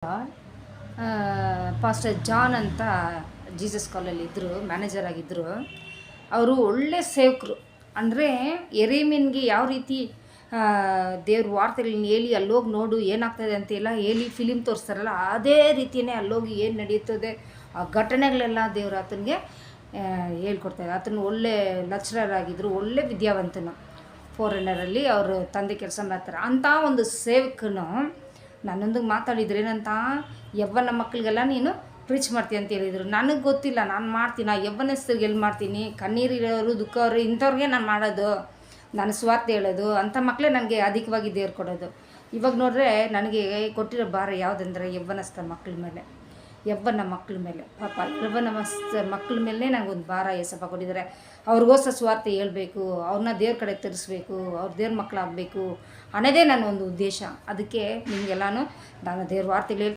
God. Pastor John ಅಂತ Jesus ಕಾಲಲ್ಲಿ ಇದ್ದರು, ಮ್ಯಾನೇಜರ್ ಆಗಿದ್ದರು. ಅವರು ಒಳ್ಳೆ ಸೇವಕರು. ಅಂದರೆ ಎರೇಮೀನ್ಗೆ ಯಾವ ರೀತಿ ದೇವ್ರ ವಾರ್ತೆಗಳನ್ನ ಹೇಳಿ ಅಲ್ಲೋಗಿ ನೋಡು ಏನಾಗ್ತದೆ ಅಂತೆಲ್ಲ ಹೇಳಿ ಫಿಲಿಮ್ ತೋರಿಸ್ತಾರಲ್ಲ, ಅದೇ ರೀತಿಯೇ ಅಲ್ಲೋಗಿ ಏನು ನಡೀತದೆ ಆ ಘಟನೆಗಳೆಲ್ಲ ದೇವ್ರು ಆತನಿಗೆ ಹೇಳ್ಕೊಡ್ತಾರೆ. ಆತನು ಒಳ್ಳೆ ಲೆಕ್ಚರರ್ ಆಗಿದ್ದರು, ಒಳ್ಳೆ ವಿದ್ಯಾವಂತನು. ಫಾರಿನರಲ್ಲಿ ಅವರು ತಂದೆ ಕೆಲಸ ಮಾಡ್ತಾರೆ. ಅಂಥ ಒಂದು ಸೇವಕನು ನನ್ನೊಂದಿಗೆ ಮಾತಾಡಿದ್ರು. ಏನಂತ, ಯವ್ವನ ಮಕ್ಕಳಿಗೆಲ್ಲ ನೀನು ಪ್ರೀಚ್ ಮಾಡ್ತೀನಿ ಅಂತ ಹೇಳಿದರು. ನನಗೆ ಗೊತ್ತಿಲ್ಲ, ನಾನು ಮಾಡ್ತೀನಿ. ಆ ಯವ್ವನಸ್ಥರಿಗೆ ಎಲ್ಲಿ ಮಾಡ್ತೀನಿ? ಕಣ್ಣೀರಿರೋರು, ದುಃಖವರು, ಇಂಥವ್ರಿಗೆ ನಾನು ಮಾಡೋದು, ನಾನು ಸ್ವಾರ್ಥ ಹೇಳೋದು. ಅಂಥ ಮಕ್ಕಳೇ ನನಗೆ ಅಧಿಕವಾಗಿ ದೇವ್ರು ಕೊಡೋದು. ಇವಾಗ ನೋಡಿದ್ರೆ ನನಗೆ ಕೊಟ್ಟಿರೋ ಭಾರ ಯಾವುದಂದರೆ ಯವ್ವನಸ್ಥ ಮಕ್ಕಳ ಮೇಲೆ, ಯವ್ವನ ಮಕ್ಕಳ ಮೇಲೆ. ಪಾಪ ಯವ್ವನ ಮಕ್ಕಳ ಮೇಲೆ ನನಗೊಂದು ಭಾರ ಏಸಪ್ಪ ಕೊಟ್ಟಿದ್ದಾರೆ. ಅವ್ರಿಗೋಸ್ಕರ ಸ್ವಾರ್ಥ ಹೇಳ್ಬೇಕು, ಅವ್ರನ್ನ ದೇವ್ರ ಕಡೆ ತಿರ್ಸ್ಬೇಕು, ಅವ್ರ ದೇವ್ರ ಮಕ್ಕಳಾಗಬೇಕು ಅನ್ನೋದೇ ನನ್ನ ಒಂದು ಉದ್ದೇಶ. ಅದಕ್ಕೆ ನಿಮಗೆಲ್ಲನೂ ನಾನು ದೇವ್ರ ವಾರ್ತೆಗಳು